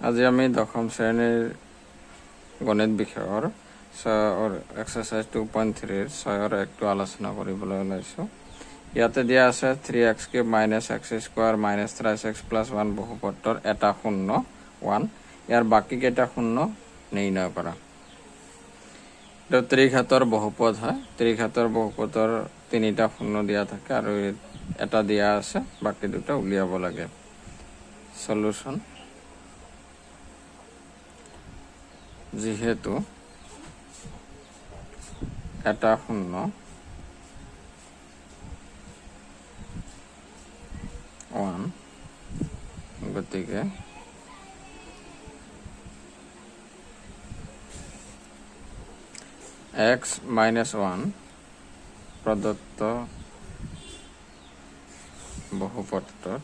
আজি আমি দশম শ্ৰেণীৰ গণিত বিষয়ৰ এক্সাৰসাইজ 2.3 6ৰ একটো আলোচনা কৰিবলৈ ওলাইছোঁ। ইয়াতে দিয়া আছে 3x cube minus x square minus 3x plus 1 বহুপদৰ এটা শূন্য 1, ইয়াৰ বাকী কেইটা শূন্য নিৰ্ণয় কৰা। এটা ত্ৰিঘাতৰ বহুপদ হয়। ত্ৰিঘাতৰ বহুপদৰ তিনিটা শূন্য দিয়া থাকে আৰু এটা দিয়া আছে, বাকী দুটা উলিয়াব লাগে। সলিউশন: যেহেতু এটা শূন্য 1, গতিকে x minus 1 প্রদত্ত বহুপদৰ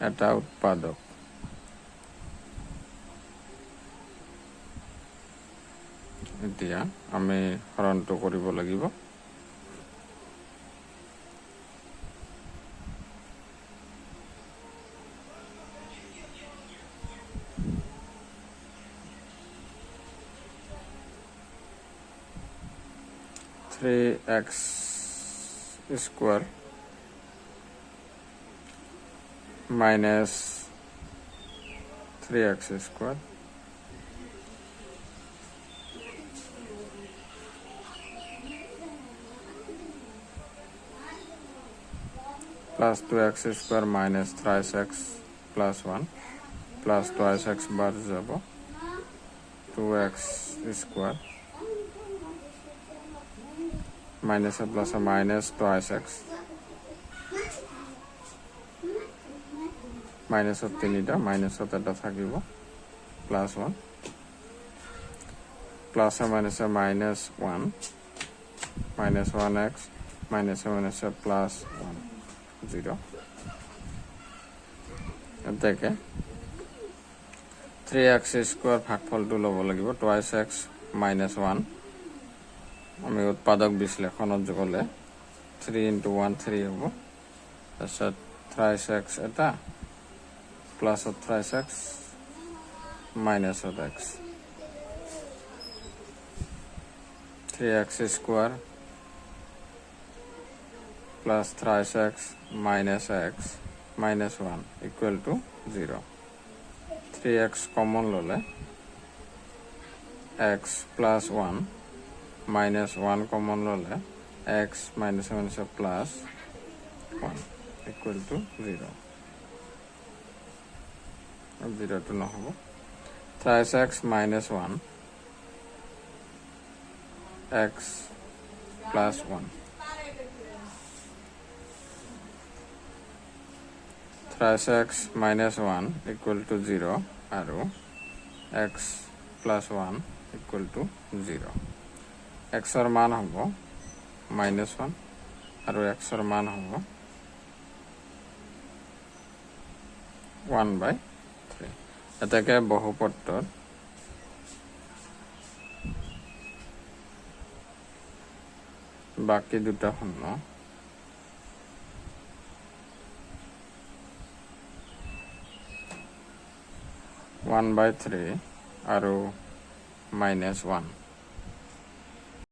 এটা উৎপাদক। এতিয়া আমি হৰণটো কৰিব লাগিব। x square minus 3x square plus 2x square minus 3x plus 1 plus 2x বার যাব 2x square minus plus minus 2x মাইনাসত তিনিটা মাইনাসত এটা থাকিব প্লাস 1 প্লাস মাইনাসে মাইনাস 1 মাইনাস 1x মাইনাসে মাইনাসে প্লাস 1 0 এতেকে 3x স্কোয়ার ভাগফলটো ল'ব লাগিব 2x মাইনাস 1 আমি উৎপাদক বিশ্লেষণত গ'লে 3 into 1 3 হ'ব। তাৰপিছত 3x এটা plus 3x minus x 3x square plus 3x minus x minus 1 equal to 0। 3x common ল'লে x প্লাস 1 মাইনাস 1 কমন ল'লে x minus minus plus 1 equal to 0। 0 to নহ'ব 3x minus 1 x plus 1 3x minus 1 equal to 0 আৰু x plus 1 equal to 0। x ৰ মান হ'ব minus 1 আৰু x ৰ মান হ'ব 1/3। এতেকে বহুপদৰ বাকী দুটা শূন্য 1/3 আৰু -1